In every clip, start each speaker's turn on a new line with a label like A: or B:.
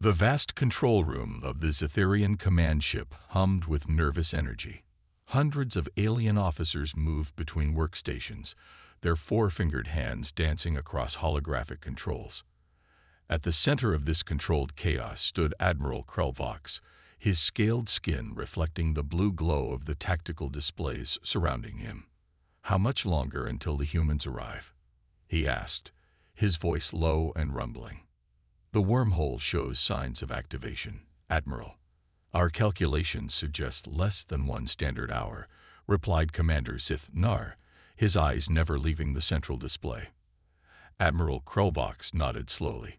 A: The vast control room of the Zetherian command ship hummed with nervous energy. Hundreds of alien officers moved between workstations, their four-fingered hands dancing across holographic controls. At the center of this controlled chaos stood Admiral Krelvox, his scaled skin reflecting the blue glow of the tactical displays surrounding him. "How much longer until the humans arrive?" he asked, his voice low and rumbling. "The wormhole shows signs of activation, Admiral. Our calculations suggest less than 1 standard hour," replied Commander Zith-Nar, his eyes never leaving the central display. Admiral Krelvox nodded slowly.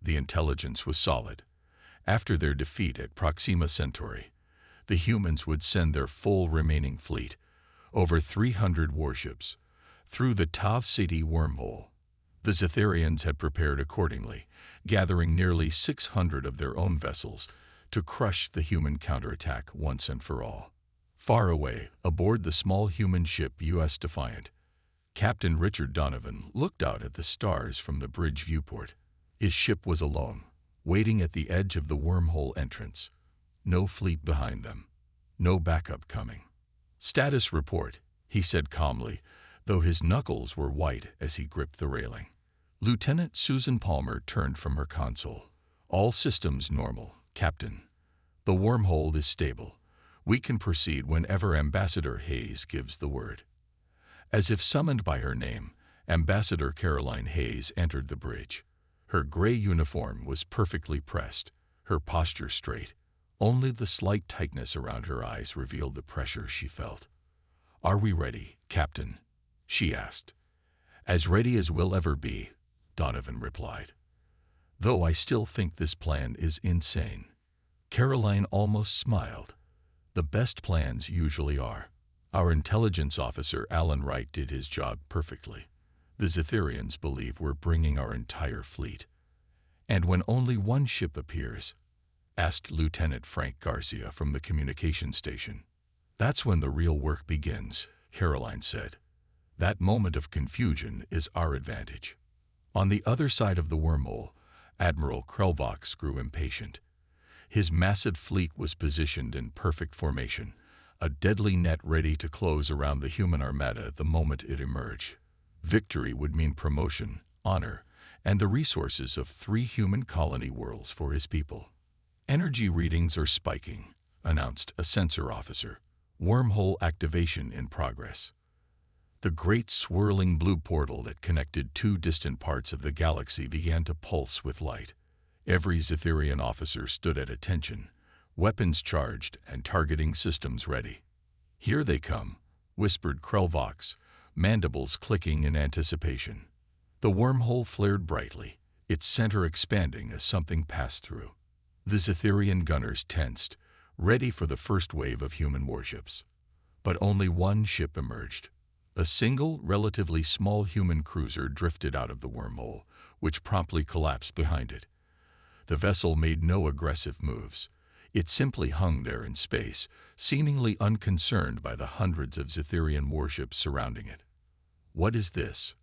A: The intelligence was solid. After their defeat at Proxima Centauri, the humans would send their full remaining fleet, over 300 warships, through the Tav Ceti wormhole. The Zetherians had prepared accordingly, gathering nearly 600 of their own vessels to crush the human counterattack once and for all. Far away, aboard the small human ship U.S. Defiant, Captain Richard Donovan looked out at the stars from the bridge viewport. His ship was alone, waiting at the edge of the wormhole entrance. No fleet behind them. No backup coming. "Status report," he said calmly, though his knuckles were white as he gripped the railing. Lieutenant Susan Palmer turned from her console. "All systems normal, Captain. The wormhole is stable. We can proceed whenever Ambassador Hayes gives the word." As if summoned by her name, Ambassador Caroline Hayes entered the bridge. Her gray uniform was perfectly pressed, her posture straight. Only the slight tightness around her eyes revealed the pressure she felt. "Are we ready, Captain?" she asked. "As ready as we'll ever be," Donovan replied. "Though I still think this plan is insane." Caroline almost smiled. "The best plans usually are. Our intelligence officer Alan Wright did his job perfectly. The Zetherians believe we're bringing our entire fleet." "And when only one ship appears?" asked Lieutenant Frank Garcia from the communication station. "That's when the real work begins," Caroline said. "That moment of confusion is our advantage." On the other side of the wormhole, Admiral Krelvox grew impatient. His massive fleet was positioned in perfect formation, a deadly net ready to close around the human armada the moment it emerged. Victory would mean promotion, honor, and the resources of 3 human colony worlds for his people. "Energy readings are spiking," announced a sensor officer. "Wormhole activation in progress." The great swirling blue portal that connected 2 distant parts of the galaxy began to pulse with light. Every Zetherian officer stood at attention, weapons charged and targeting systems ready. "Here they come," whispered Krelvox, mandibles clicking in anticipation. The wormhole flared brightly, its center expanding as something passed through. The Zetherian gunners tensed, ready for the first wave of human warships. But only one ship emerged. A single, relatively small human cruiser drifted out of the wormhole, which promptly collapsed behind it. The vessel made no aggressive moves. It simply hung there in space, seemingly unconcerned by the hundreds of Zetherian warships surrounding it. "What is this?"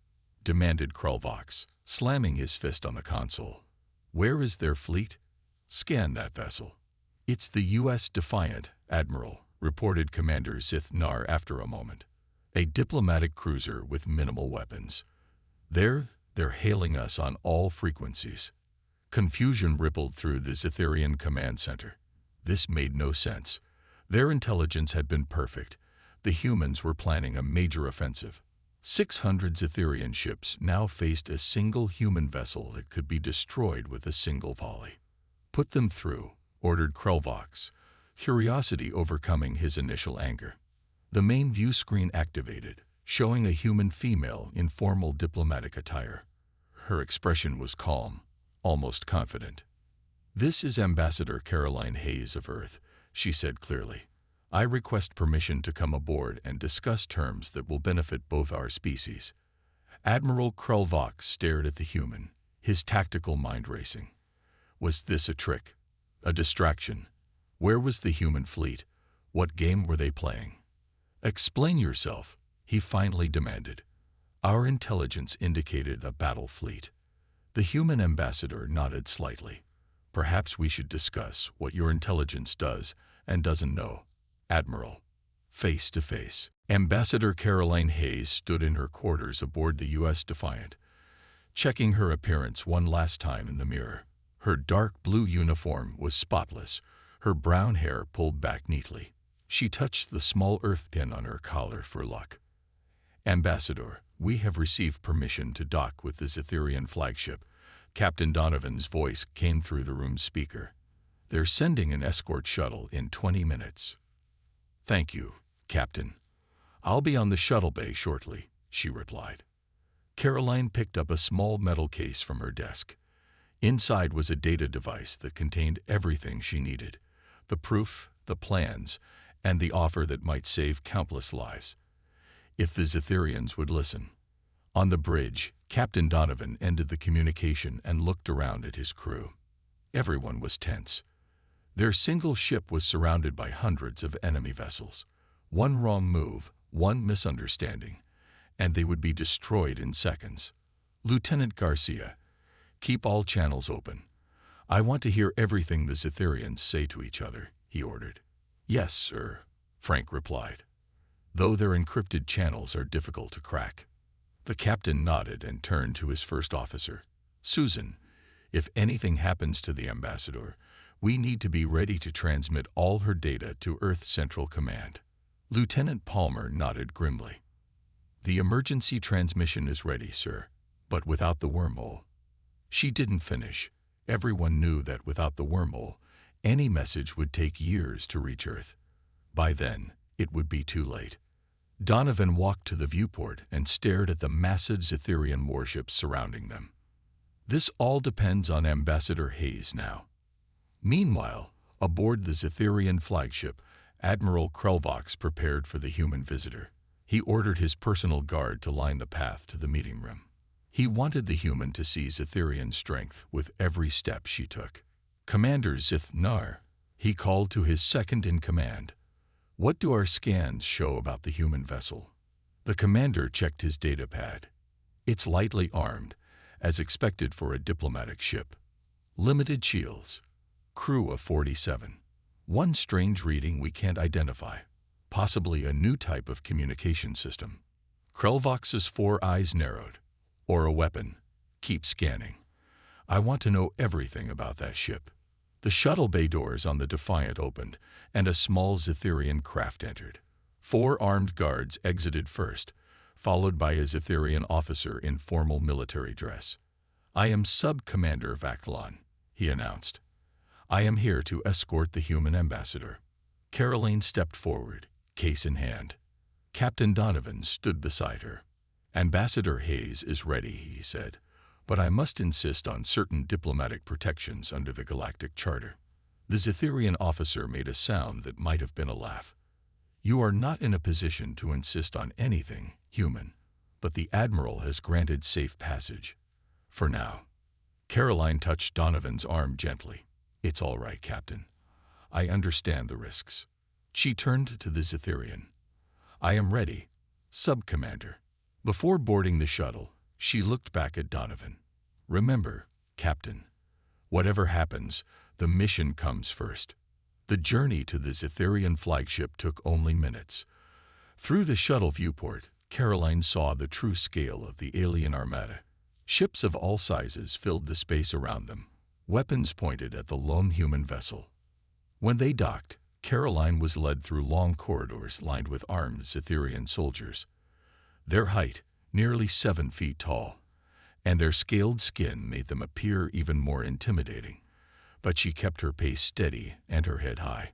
A: demanded Krelvox, slamming his fist on the console. "Where is their fleet? Scan that vessel." "It's the U.S. Defiant, Admiral," reported Commander Zith-Nar after a moment. "A diplomatic cruiser with minimal weapons. They're hailing us on all frequencies." Confusion rippled through the Zetherian command center. This made no sense. Their intelligence had been perfect. The humans were planning a major offensive. 600 Zetherian ships now faced a single human vessel that could be destroyed with a single volley. "Put them through," ordered Krelvox, curiosity overcoming his initial anger. The main view screen activated, showing a human female in formal diplomatic attire. Her expression was calm, almost confident. "This is Ambassador Caroline Hayes of Earth," she said clearly. "I request permission to come aboard and discuss terms that will benefit both our species." Admiral Krelvox stared at the human, his tactical mind racing. Was this a trick? A distraction? Where was the human fleet? What game were they playing? "Explain yourself," he finally demanded. "Our intelligence indicated a battle fleet." The human ambassador nodded slightly. Perhaps we should discuss what your intelligence does and doesn't know. Admiral. Face to face. Ambassador Caroline Hayes stood in her quarters aboard the U.S. Defiant, checking her appearance one last time in the mirror. Her dark blue uniform was spotless, her brown hair pulled back neatly. She touched the small earth pin on her collar for luck. Ambassador, we have received permission to dock with the Zetherian flagship. Captain Donovan's voice came through the room's speaker. They're sending an escort shuttle in 20 minutes. Thank you, Captain. I'll be on the shuttle bay shortly, she replied. Caroline picked up a small metal case from her desk. Inside was a data device that contained everything she needed: the proof, the plans, and the offer that might save countless lives. If the Zetherians would listen. On the bridge, Captain Donovan ended the communication and looked around at his crew. Everyone was tense. Their single ship was surrounded by hundreds of enemy vessels. One wrong move, one misunderstanding, and they would be destroyed in seconds. Lieutenant Garcia, keep all channels open. I want to hear everything the Zetherians say to each other, he ordered. Yes, sir, Frank replied, though their encrypted channels are difficult to crack. The captain nodded and turned to his first officer. Susan, if anything happens to the ambassador, we need to be ready to transmit all her data to Earth Central Command. Lieutenant Palmer nodded grimly. The emergency transmission is ready, sir, but without the wormhole. She didn't finish. Everyone knew that without the wormhole, any message would take years to reach Earth. By then, it would be too late. Donovan walked to the viewport and stared at the massive Zetherian warships surrounding them. This all depends on Ambassador Hayes now. Meanwhile, aboard the Zetherian flagship, Admiral Krelvox prepared for the human visitor. He ordered his personal guard to line the path to the meeting room. He wanted the human to see Zetherian strength with every step she took. Commander Zithnar, he called to his second-in-command. What do our scans show about the human vessel? The commander checked his datapad. It's lightly armed, as expected for a diplomatic ship. Limited shields. Crew of 47. One strange reading we can't identify. Possibly a new type of communication system. Krelvox's 4 eyes narrowed. Or a weapon. Keep scanning. I want to know everything about that ship. The shuttle bay doors on the Defiant opened, and a small Zetherian craft entered. 4 armed guards exited first, followed by a Zetherian officer in formal military dress. I am Sub-Commander Vaclon, he announced. I am here to escort the human ambassador. Caroline stepped forward, case in hand. Captain Donovan stood beside her. Ambassador Hayes is ready, he said, but I must insist on certain diplomatic protections under the Galactic Charter. The Zetherian officer made a sound that might have been a laugh. You are not in a position to insist on anything, human, but the Admiral has granted safe passage. For now. Caroline touched Donovan's arm gently. It's all right, Captain. I understand the risks. She turned to the Zetherian. I am ready, Sub-Commander. Before boarding the shuttle, she looked back at Donovan. Remember, Captain, whatever happens, the mission comes first. The journey to the Zetherian flagship took only minutes. Through the shuttle viewport, Caroline saw the true scale of the alien armada. Ships of all sizes filled the space around them, weapons pointed at the lone human vessel. When they docked, Caroline was led through long corridors lined with armed Zetherian soldiers. Their height, nearly 7 feet tall, and their scaled skin made them appear even more intimidating, but she kept her pace steady and her head high.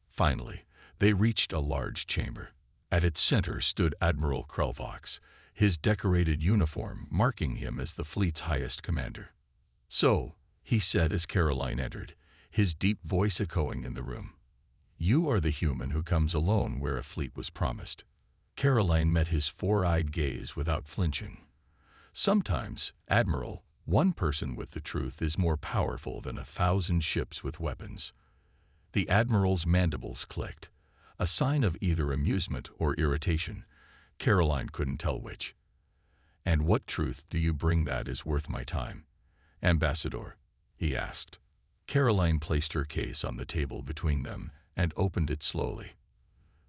A: Finally, they reached a large chamber. At its center stood Admiral Krelvox, his decorated uniform marking him as the fleet's highest commander. So, he said as Caroline entered, his deep voice echoing in the room. You are the human who comes alone where a fleet was promised. Caroline met his 4-eyed gaze without flinching. Sometimes, Admiral, one person with the truth is more powerful than 1,000 ships with weapons. The Admiral's mandibles clicked, a sign of either amusement or irritation. Caroline couldn't tell which. And what truth do you bring that is worth my time, Ambassador? He asked. Caroline placed her case on the table between them and opened it slowly.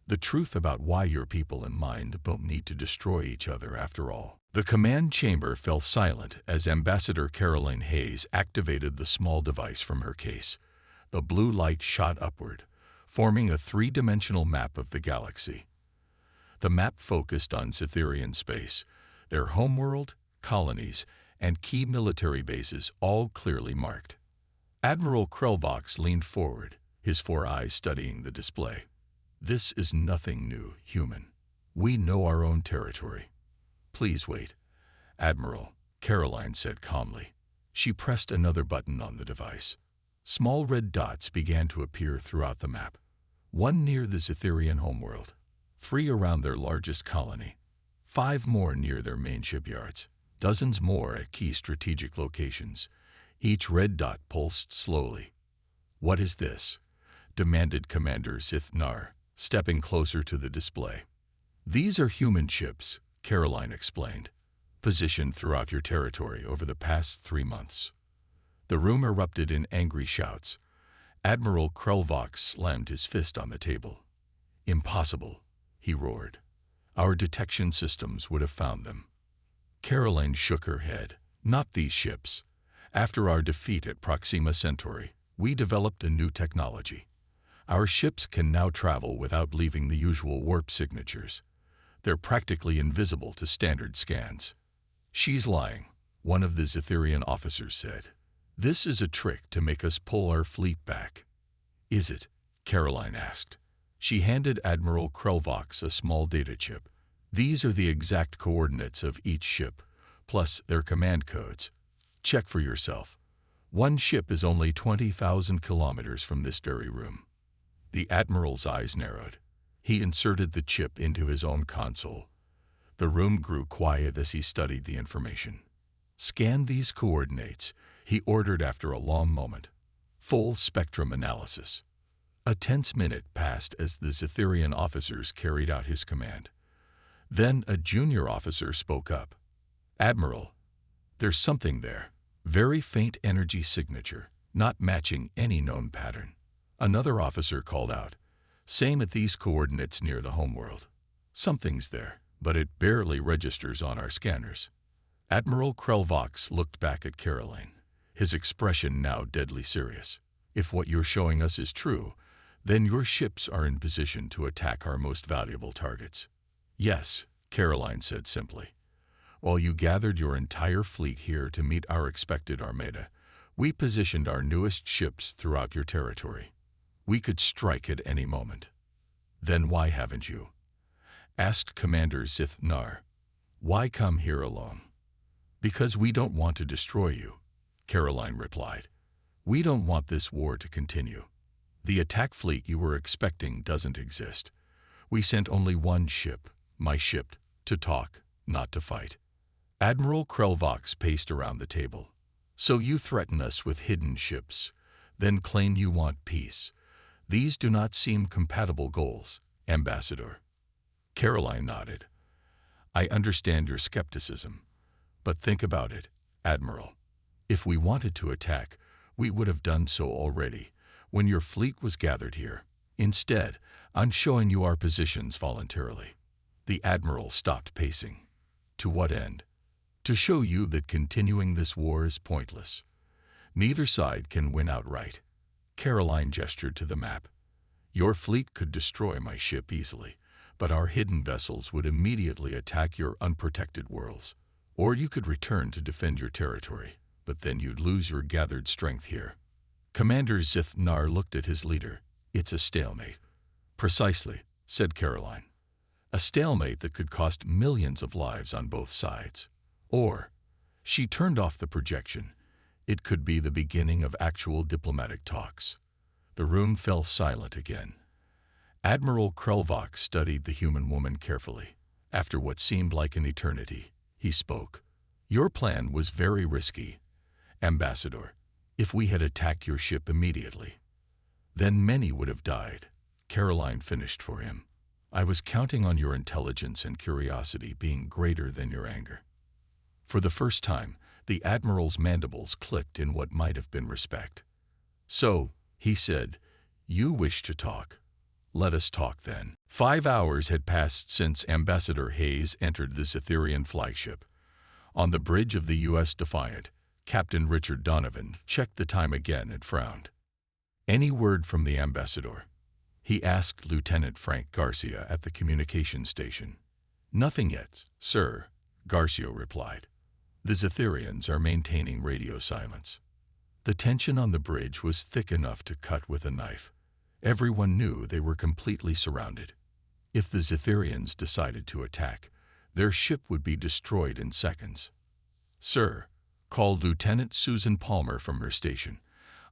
A: The truth about why your people and mine don't need to destroy each other after all. The command chamber fell silent as Ambassador Caroline Hayes activated the small device from her case. The blue light shot upward, forming a three-dimensional map of the galaxy. The map focused on Cytherian space, their homeworld, colonies, and key military bases all clearly marked. Admiral Krelvox leaned forward, his four eyes studying the display. This is nothing new, human. We know our own territory. Please wait, Admiral, Caroline said calmly. She pressed another button on the device. Small red dots began to appear throughout the map. One near the Cytherian homeworld, 3 around their largest colony, 5 more near their main shipyards, dozens more at key strategic locations. Each red dot pulsed slowly. What is this? Demanded Commander Zithnar, stepping closer to the display. These are human ships, Caroline explained, positioned throughout your territory over the past 3 months. The room erupted in angry shouts. Admiral Krelvox slammed his fist on the table. Impossible, he roared. Our detection systems would have found them. Caroline shook her head. Not these ships. After our defeat at Proxima Centauri, we developed a new technology. Our ships can now travel without leaving the usual warp signatures. They're practically invisible to standard scans. She's lying, one of the Cytherian officers said. This is a trick to make us pull our fleet back. Is it? Caroline asked. She handed Admiral Krelvox a small data chip. These are the exact coordinates of each ship, plus their command codes. Check for yourself. One ship is only 20,000 kilometers from this very room. The Admiral's eyes narrowed. He inserted the chip into his own console. The room grew quiet as he studied the information. Scan these coordinates, he ordered after a long moment. Full spectrum analysis. A tense minute passed as the Cytherian officers carried out his command. Then a junior officer spoke up. Admiral, there's something there. Very faint energy signature, not matching any known pattern. Another officer called out. Same at these coordinates near the homeworld. Something's there, but it barely registers on our scanners. Admiral Krelvox looked back at Caroline, his expression now deadly serious. If what you're showing us is true, then your ships are in position to attack our most valuable targets. Yes, Caroline said simply. While you gathered your entire fleet here to meet our expected armada, we positioned our newest ships throughout your territory. We could strike at any moment. Then why haven't you? Asked Commander Zithnar. Why come here alone? Because we don't want to destroy you, Caroline replied. We don't want this war to continue. The attack fleet you were expecting doesn't exist. We sent only one ship, my ship, to talk, not to fight. Admiral Krelvox paced around the table. So you threaten us with hidden ships, then claim you want peace. These do not seem compatible goals, Ambassador. Caroline nodded. I understand your skepticism, but think about it, Admiral. If we wanted to attack, we would have done so already, when your fleet was gathered here. Instead, I'm showing you our positions voluntarily. The Admiral stopped pacing. To what end? To show you that continuing this war is pointless. Neither side can win outright. Caroline gestured to the map. Your fleet could destroy my ship easily, but our hidden vessels would immediately attack your unprotected worlds. Or you could return to defend your territory, but then you'd lose your gathered strength here. Commander Zithnar looked at his leader. It's a stalemate. Precisely, said Caroline. A stalemate that could cost millions of lives on both sides. Or, she turned off the projection, it could be the beginning of actual diplomatic talks. The room fell silent again. Admiral Krelvox studied the human woman carefully. After what seemed like an eternity, he spoke. Your plan was very risky, Ambassador. If we had attacked your ship immediately, then many would have died. Caroline finished for him. I was counting on your intelligence and curiosity being greater than your anger. For the first time, the Admiral's mandibles clicked in what might have been respect. "So," he said, "you wish to talk. Let us talk then." 5 hours had passed since Ambassador Hayes entered the Cytherian flagship. On the bridge of the U.S. Defiant, Captain Richard Donovan checked the time again and frowned. "Any word from the ambassador?" he asked Lieutenant Frank Garcia at the communications station. "Nothing yet, sir," Garcia replied. "The Cytherians are maintaining radio silence." The tension on the bridge was thick enough to cut with a knife. Everyone knew they were completely surrounded. If the Cytherians decided to attack, their ship would be destroyed in seconds. "Sir," called Lieutenant Susan Palmer from her station,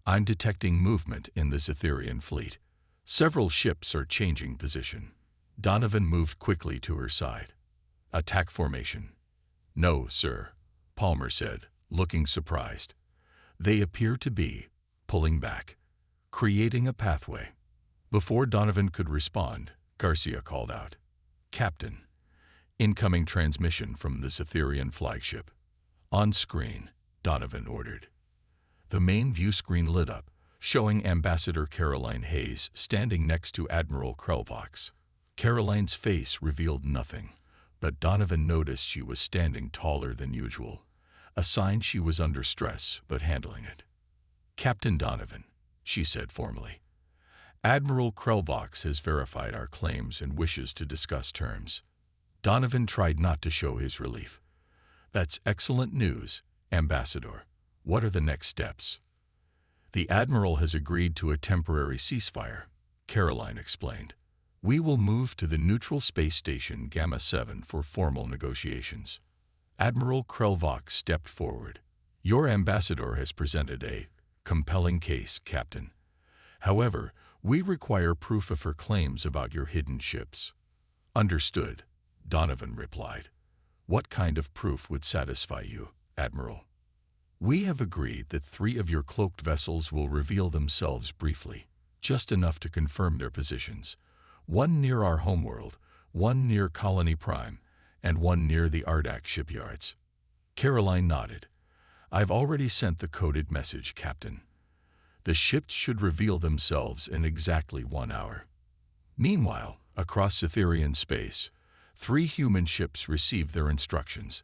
A: "I'm detecting movement in the Cytherian fleet. Several ships are changing position." Donovan moved quickly to her side. "Attack formation." "No, sir," Palmer said, looking surprised. "They appear to be pulling back, creating a pathway." Before Donovan could respond, Garcia called out, "Captain, incoming transmission from the Cytherian flagship." "On screen," Donovan ordered. The main view screen lit up, showing Ambassador Caroline Hayes standing next to Admiral Krelvox. Caroline's face revealed nothing, but Donovan noticed she was standing taller than usual, a sign she was under stress but handling it. "Captain Donovan," she said formally, "Admiral Krelvox has verified our claims and wishes to discuss terms." Donovan tried not to show his relief. "That's excellent news, Ambassador. What are the next steps?" "The Admiral has agreed to a temporary ceasefire," Caroline explained. "We will move to the neutral space station Gamma 7 for formal negotiations." Admiral Krelvox stepped forward. "Your ambassador has presented a compelling case, Captain. However, we require proof of her claims about your hidden ships." "Understood," Donovan replied. "What kind of proof would satisfy you, Admiral?" "We have agreed that 3 of your cloaked vessels will reveal themselves briefly, just enough to confirm their positions. 1 near our homeworld, 1 near Colony Prime, and 1 near the Ardak shipyards." Caroline nodded. "I've already sent the coded message, Captain. The ships should reveal themselves in exactly 1 hour." Meanwhile, across Cytherian space, 3 human ships received their instructions.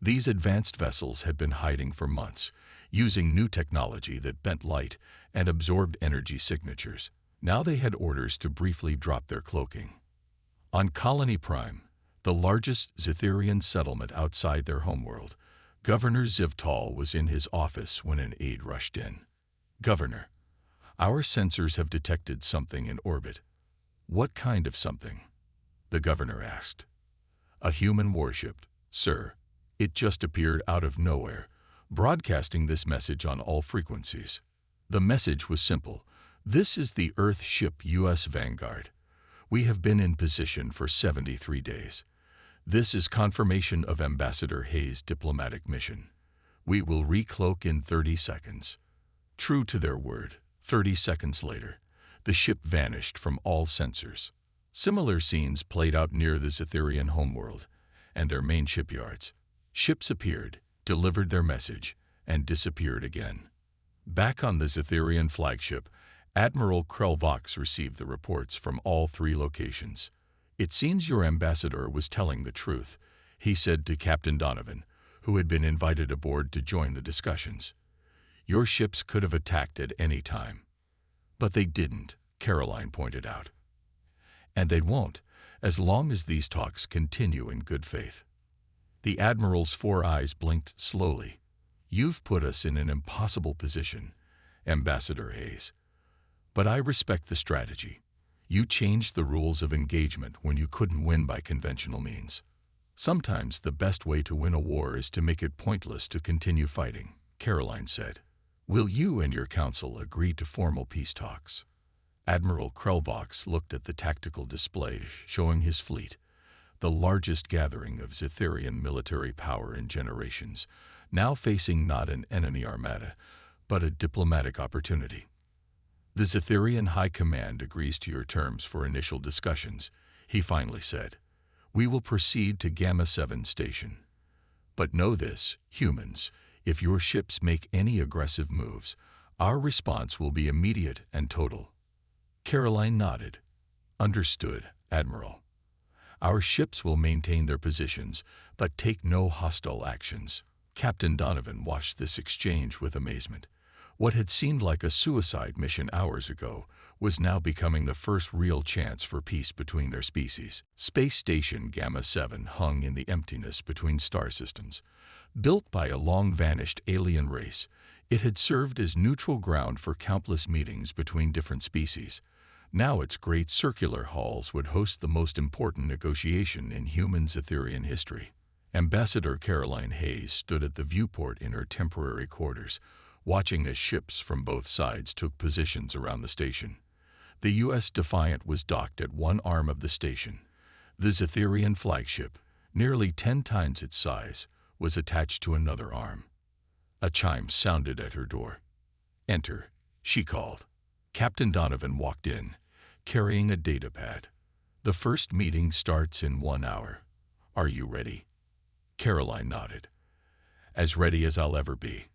A: These advanced vessels had been hiding for months, using new technology that bent light and absorbed energy signatures. Now they had orders to briefly drop their cloaking. On Colony Prime, the largest Cytherian settlement outside their homeworld, Governor Zivtal was in his office when an aide rushed in. "Governor, our sensors have detected something in orbit." "What kind of something?" the governor asked. "A human warship, sir. It just appeared out of nowhere, broadcasting this message on all frequencies." The message was simple. "This is the Earth ship U.S. Vanguard. We have been in position for 73 days. This is confirmation of Ambassador Hayes' diplomatic mission. We will recloak in 30 seconds." True to their word, 30 seconds later, the ship vanished from all sensors. Similar scenes played out near the Cytherian homeworld and their main shipyards. Ships appeared, delivered their message, and disappeared again. Back on the Cytherian flagship, Admiral Krelvox received the reports from all 3 locations. "It seems your ambassador was telling the truth," he said to Captain Donovan, who had been invited aboard to join the discussions. "Your ships could have attacked at any time." "But they didn't," Caroline pointed out. "And they won't, as long as these talks continue in good faith." The Admiral's 4 eyes blinked slowly. "You've put us in an impossible position, Ambassador Hayes. But I respect the strategy. You changed the rules of engagement when you couldn't win by conventional means. Sometimes the best way to win a war is to make it pointless to continue fighting," Caroline said. "Will you and your council agree to formal peace talks?" Admiral Krelvox looked at the tactical display showing his fleet, the largest gathering of Cytherian military power in generations, now facing not an enemy armada, but a diplomatic opportunity. "The Cytherian High Command agrees to your terms for initial discussions," he finally said. "We will proceed to Gamma 7 station. But know this, humans, if your ships make any aggressive moves, Our response will be immediate and total. Caroline nodded. Understood, Admiral. Our ships will maintain their positions, but take no hostile actions. Captain Donovan watched this exchange with amazement. What had seemed like a suicide mission hours ago was now becoming the first real chance for peace between their species. Space Station Gamma 7 hung in the emptiness between star systems. Built by a long-vanished alien race, it had served as neutral ground for countless meetings between different species. Now its great circular halls would host the most important negotiation in human Etherian history. Ambassador Caroline Hayes stood at the viewport in her temporary quarters, watching as ships from both sides took positions around the station. The U.S. Defiant was docked at one arm of the station. The Etherian flagship, nearly 10 times its size, was attached to another arm. A chime sounded at her door. "Enter," she called. Captain Donovan walked in, carrying a datapad. "The first meeting starts in 1 hour. Are you ready?" Caroline nodded. "As ready as I'll ever be."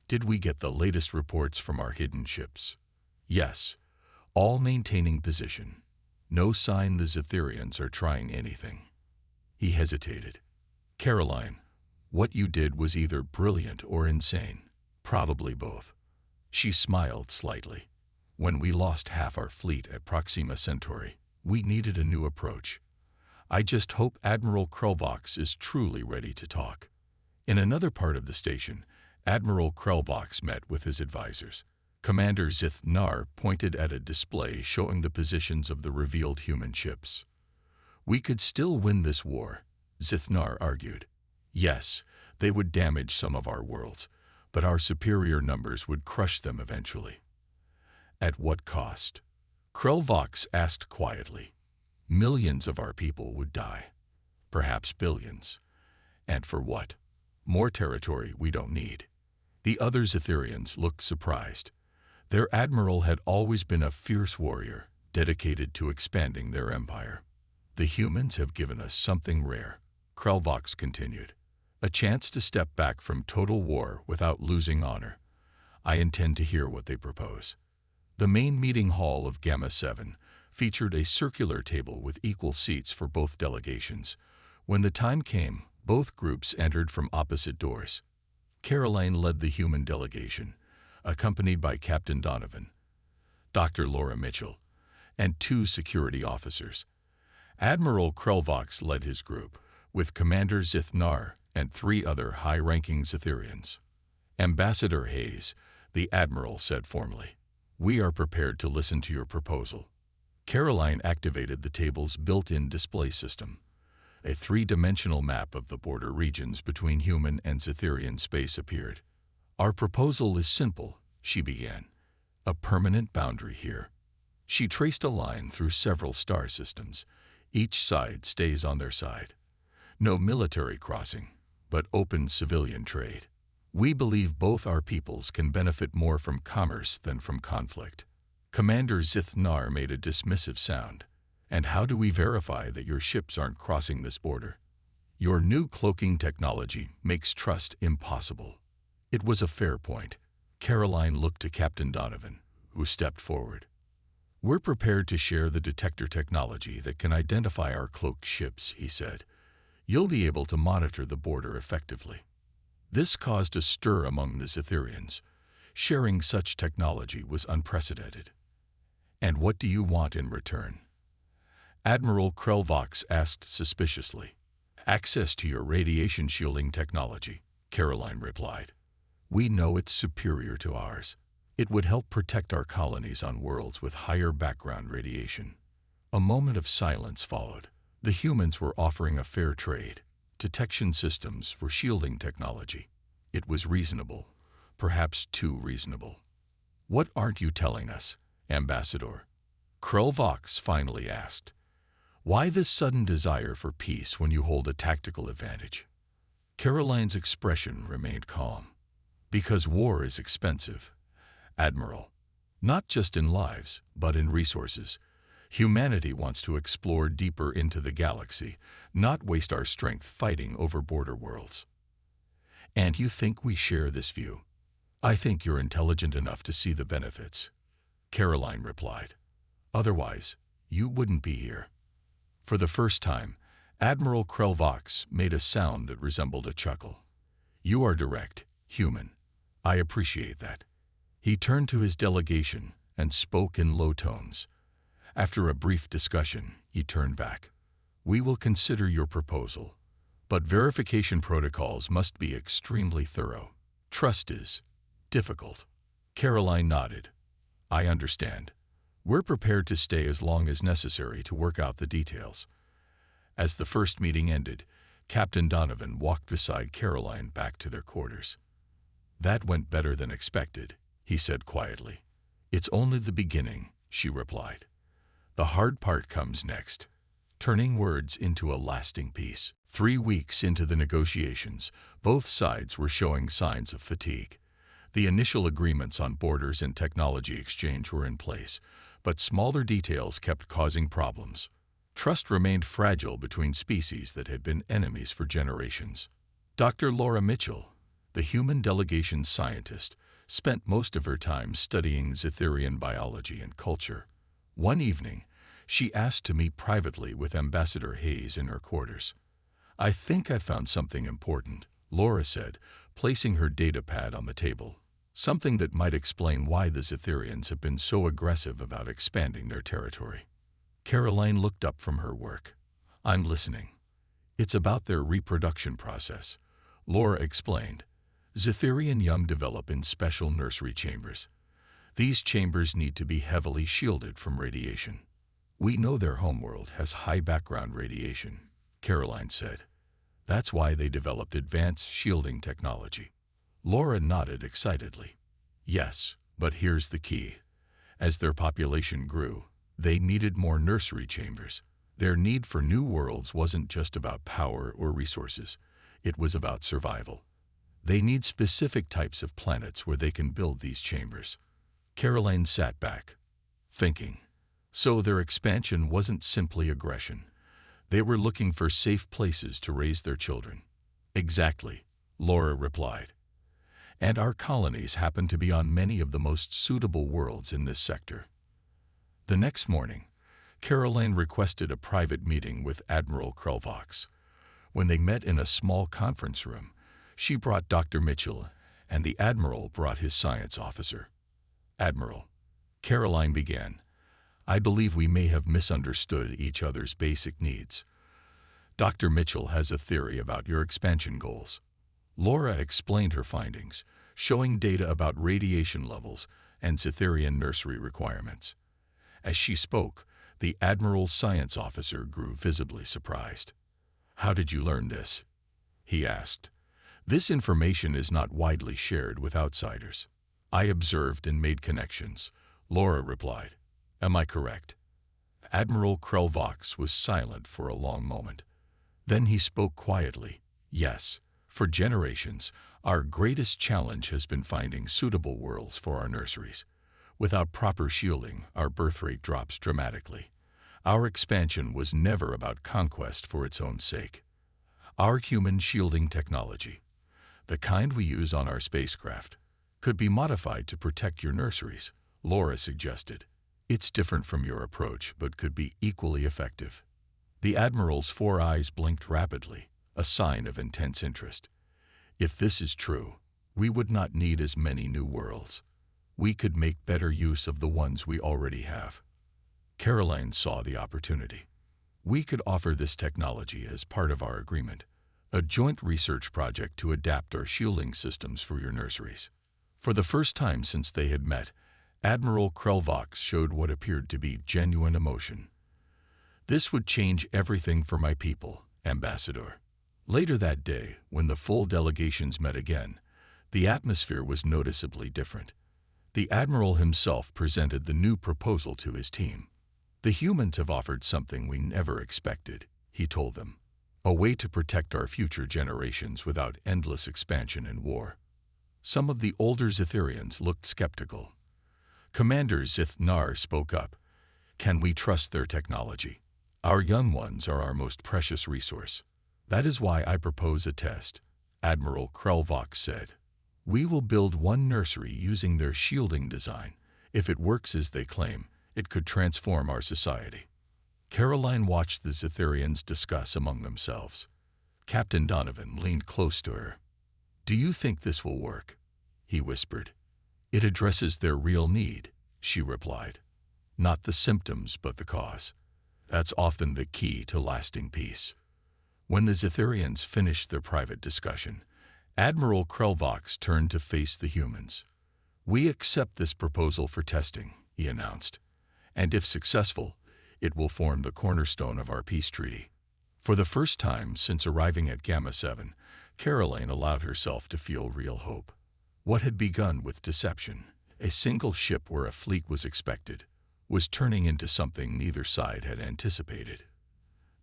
A: "Did we get the latest reports from our hidden ships?" "Yes, all maintaining position. No sign the Zetherians are trying anything." He hesitated. "Caroline, what you did was either brilliant or insane. Probably both." She smiled slightly. "When we lost half our fleet at Proxima Centauri, we needed a new approach. I just hope Admiral Krelvox is truly ready to talk." In another part of the station, Admiral Krelvox met with his advisors. Commander Zithnar pointed at a display showing the positions of the revealed human ships. "We could still win this war," Zithnar argued. "Yes, they would damage some of our worlds, but our superior numbers would crush them eventually." "At what cost?" Krelvox asked quietly. "Millions of our people would die. Perhaps billions. And for what? More territory we don't need." The other Zetherians looked surprised. Their admiral had always been a fierce warrior, dedicated to expanding their empire. "The humans have given us something rare," Krelvox continued. "A chance to step back from total war without losing honor. I intend to hear what they propose." The main meeting hall of Gamma 7 featured a circular table with equal seats for both delegations. When the time came, both groups entered from opposite doors. Caroline led the human delegation, accompanied by Captain Donovan, Dr. Laura Mitchell, and 2 security officers. Admiral Krelvox led his group, with Commander Zithnar and 3 other high-ranking Zetherians. "Ambassador Hayes," the Admiral said formally, "we are prepared to listen to your proposal." Caroline activated the table's built-in display system. A 3-dimensional map of the border regions between human and Zetherian space appeared. "Our proposal is simple," she began. "A permanent boundary here." She traced a line through several star systems. Each side stays on their side. No military crossing, but open civilian trade. "We believe both our peoples can benefit more from commerce than from conflict." Commander Zithnar made a dismissive sound. "And how do we verify that your ships aren't crossing this border?" "Your new cloaking technology makes trust impossible." It was a fair point. Caroline looked to Captain Donovan, who stepped forward. "We're prepared to share the detector technology that can identify our cloaked ships," he said. "You'll be able to monitor the border effectively." This caused a stir among the Zetherians. Sharing such technology was unprecedented. "And what do you want in return?" Admiral Krelvox asked suspiciously. "Access to your radiation shielding technology," Caroline replied. "We know it's superior to ours. It would help protect our colonies on worlds with higher background radiation." A moment of silence followed. The humans were offering a fair trade. Detection systems for shielding technology. It was reasonable, perhaps too reasonable. "What aren't you telling us, Ambassador?" Krelvox finally asked. "Why this sudden desire for peace when you hold a tactical advantage?" Caroline's expression remained calm. "Because war is expensive, Admiral. Not just in lives, but in resources. Humanity wants to explore deeper into the galaxy, not waste our strength fighting over border worlds." "And you think we share this view?" I think you're intelligent enough to see the benefits, Caroline replied. Otherwise, you wouldn't be here. For the first time, Admiral Krelvox made a sound that resembled a chuckle. You are direct, human. I appreciate that. He turned to his delegation and spoke in low tones. After a brief discussion, he turned back. We will consider your proposal, but verification protocols must be extremely thorough. Trust is difficult. Caroline nodded. I understand. We're prepared to stay as long as necessary to work out the details. As the first meeting ended, Captain Donovan walked beside Caroline back to their quarters. That went better than expected, he said quietly. It's only the beginning, she replied. The hard part comes next, turning words into a lasting peace. 3 weeks into the negotiations, both sides were showing signs of fatigue. The initial agreements on borders and technology exchange were in place, but smaller details kept causing problems. Trust remained fragile between species that had been enemies for generations. Dr. Laura Mitchell, the human delegation's scientist, spent most of her time studying Zetherian biology and culture. One evening, she asked to meet privately with Ambassador Hayes in her quarters. I think I found something important, Laura said, placing her data pad on the table. Something that might explain why the Zetherians have been so aggressive about expanding their territory. Caroline looked up from her work. I'm listening. It's about their reproduction process, Laura explained. Zetherian young develop in special nursery chambers. These chambers need to be heavily shielded from radiation. We know their homeworld has high background radiation, Caroline said. That's why they developed advanced shielding technology. Laura nodded excitedly. Yes, but here's the key. As their population grew, they needed more nursery chambers. Their need for new worlds wasn't just about power or resources. It was about survival. They need specific types of planets where they can build these chambers. Caroline sat back, thinking. So their expansion wasn't simply aggression. They were looking for safe places to raise their children. Exactly, Laura replied. And our colonies happen to be on many of the most suitable worlds in this sector. The next morning, Caroline requested a private meeting with Admiral Krelvox. When they met in a small conference room, she brought Dr. Mitchell, and the Admiral brought his science officer. Admiral, Caroline began, I believe we may have misunderstood each other's basic needs. Dr. Mitchell has a theory about your expansion goals. Laura explained her findings, showing data about radiation levels and Zetherian nursery requirements. As she spoke, the Admiral's science officer grew visibly surprised. How did you learn this? He asked. This information is not widely shared with outsiders. I observed and made connections, Laura replied. Am I correct? Admiral Krelvox was silent for a long moment. Then he spoke quietly. Yes, for generations, our greatest challenge has been finding suitable worlds for our nurseries. Without proper shielding, our birth rate drops dramatically. Our expansion was never about conquest for its own sake. Our human shielding technology, the kind we use on our spacecraft, could be modified to protect your nurseries, Laura suggested. It's different from your approach, but could be equally effective. The Admiral's 4 eyes blinked rapidly, a sign of intense interest. If this is true, we would not need as many new worlds. We could make better use of the ones we already have. Caroline saw the opportunity. We could offer this technology as part of our agreement, a joint research project to adapt our shielding systems for your nurseries. For the first time since they had met, Admiral Krelvox showed what appeared to be genuine emotion. This would change everything for my people, Ambassador. Later that day, when the full delegations met again, the atmosphere was noticeably different. The Admiral himself presented the new proposal to his team. The humans have offered something we never expected, he told them. A way to protect our future generations without endless expansion and war. Some of the older Zetherians looked skeptical. Commander Zithnar spoke up. Can we trust their technology? Our young ones are our most precious resource. That is why I propose a test, Admiral Krelvox said. We will build one nursery using their shielding design. If it works as they claim, it could transform our society. Caroline watched the Zetherians discuss among themselves. Captain Donovan leaned close to her. "Do you think this will work?" he whispered. "It addresses their real need," she replied. "Not the symptoms, but the cause. That's often the key to lasting peace." When the Zetherians finished their private discussion, Admiral Krelvox turned to face the humans. "We accept this proposal for testing," he announced, "and if successful, it will form the cornerstone of our peace treaty." For the first time since arriving at Gamma 7, Caroline allowed herself to feel real hope. What had begun with deception, a single ship where a fleet was expected, was turning into something neither side had anticipated.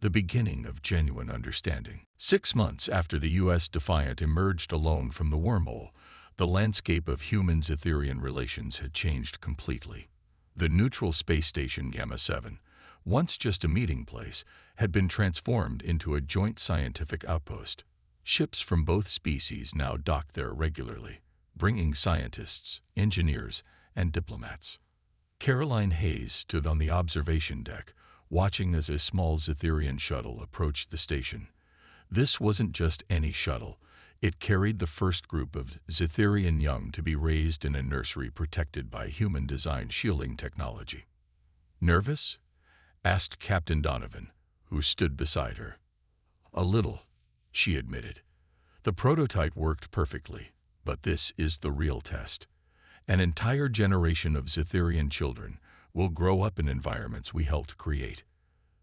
A: The beginning of genuine understanding. 6 months after the U.S. Defiant emerged alone from the wormhole, the landscape of human-Zetherian relations had changed completely. The neutral space station Gamma 7, once just a meeting place, had been transformed into a joint scientific outpost. Ships from both species now docked there regularly, bringing scientists, engineers, and diplomats. Caroline Hayes stood on the observation deck, watching as a small Zetherian shuttle approached the station. This wasn't just any shuttle. It carried the first group of Zetherian young to be raised in a nursery protected by human-designed shielding technology. "Nervous?" asked Captain Donovan, who stood beside her. "A little," she admitted. "The prototype worked perfectly, but this is the real test. An entire generation of Zetherian children will grow up in environments we helped create."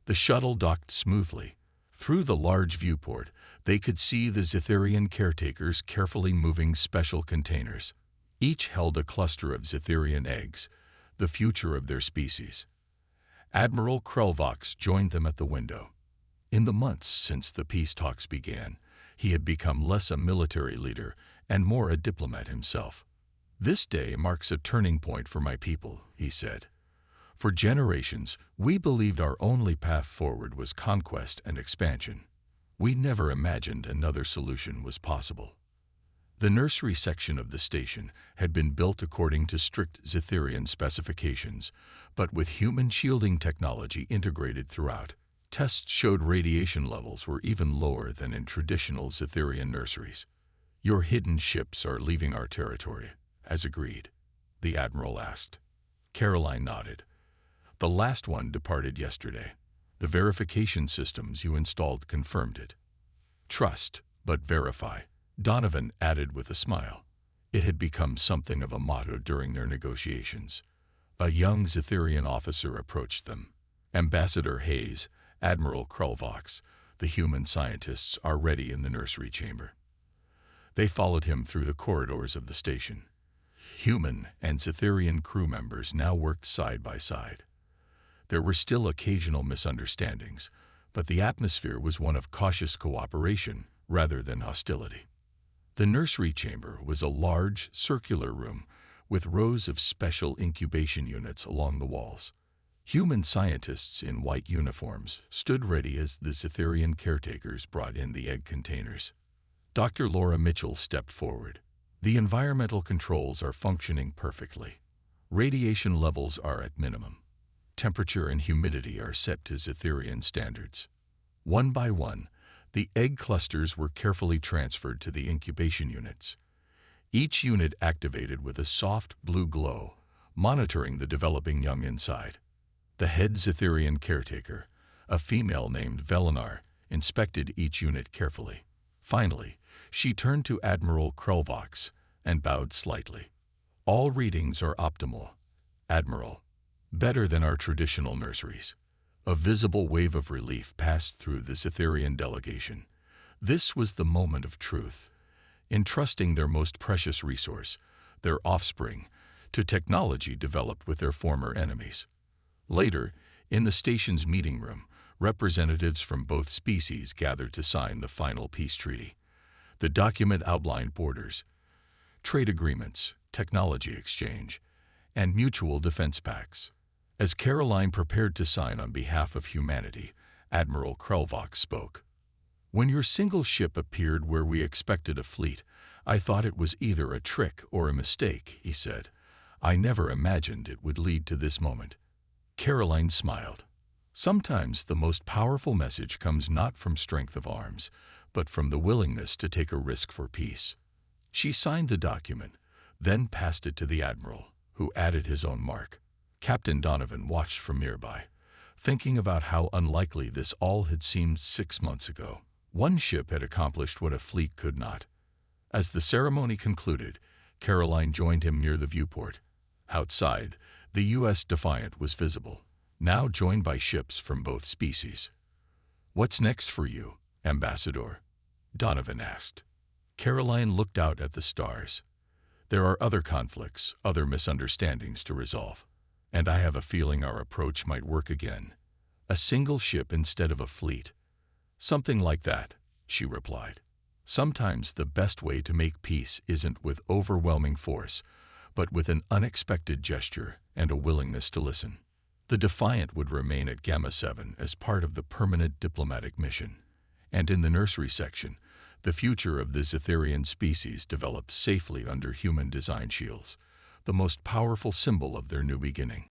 A: The shuttle docked smoothly. Through the large viewport, they could see the Zetherian caretakers carefully moving special containers. Each held a cluster of Zetherian eggs, the future of their species. Admiral Krelvox joined them at the window. In the months since the peace talks began, he had become less a military leader and more a diplomat himself. "This day marks a turning point for my people," he said. "For generations, we believed our only path forward was conquest and expansion. We never imagined another solution was possible." The nursery section of the station had been built according to strict Zetherian specifications, but with human shielding technology integrated throughout. Tests showed radiation levels were even lower than in traditional Zetherian nurseries. "Your hidden ships are leaving our territory, as agreed?" the Admiral asked. Caroline nodded. "The last one departed yesterday. The verification systems you installed confirmed it." "Trust, but verify," Donovan added with a smile. It had become something of a motto during their negotiations. A young Zetherian officer approached them. "Ambassador Hayes, Admiral Krelvox, the human scientists are ready in the nursery chamber." They followed him through the corridors of the station. Human and Zetherian crew members now worked side by side. There were still occasional misunderstandings, but the atmosphere was one of cautious cooperation rather than hostility. The nursery chamber was a large, circular room with rows of special incubation units along the walls. Human scientists in white uniforms stood ready as the Zetherian caretakers brought in the egg containers. Dr. Laura Mitchell stepped forward. "The environmental controls are functioning perfectly. Radiation levels are at minimum. Temperature and humidity are set to Zetherian standards." One by one, the egg clusters were carefully transferred to the incubation units. Each unit activated with a soft blue glow, monitoring the developing young inside. The head Zetherian caretaker, a female named Velinar, inspected each unit carefully. Finally, she turned to Admiral Krelvox and bowed slightly. "All readings are optimal, Admiral. Better than our traditional nurseries." A visible wave of relief passed through the Zetherian delegation. This was the moment of truth. Entrusting their most precious resource, their offspring, to technology developed with their former enemies. Later, in the station's meeting room, representatives from both species gathered to sign the final peace treaty. The document outlined borders, trade agreements, technology exchange, and mutual defense pacts. As Caroline prepared to sign on behalf of humanity, Admiral Krelvox spoke. When your single ship appeared where we expected a fleet, I thought it was either a trick or a mistake, he said. I never imagined it would lead to this moment. Caroline smiled. Sometimes the most powerful message comes not from strength of arms, but from the willingness to take a risk for peace. She signed the document, then passed it to the admiral, who added his own mark. Captain Donovan watched from nearby, thinking about how unlikely this all had seemed 6 months ago. One ship had accomplished what a fleet could not. As the ceremony concluded, Caroline joined him near the viewport. Outside, the U.S. Defiant was visible, now joined by ships from both species. "What's next for you, Ambassador?" Donovan asked. Caroline looked out at the stars. "There are other conflicts, other misunderstandings to resolve. And I have a feeling our approach might work again. A single ship instead of a fleet." "Something like that," she replied. "Sometimes the best way to make peace isn't with overwhelming force, but with an unexpected gesture and a willingness to listen." The Defiant would remain at Gamma 7 as part of the permanent diplomatic mission. And in the nursery section, the future of the Zetherian species developed safely under human design shields, the most powerful symbol of their new beginning.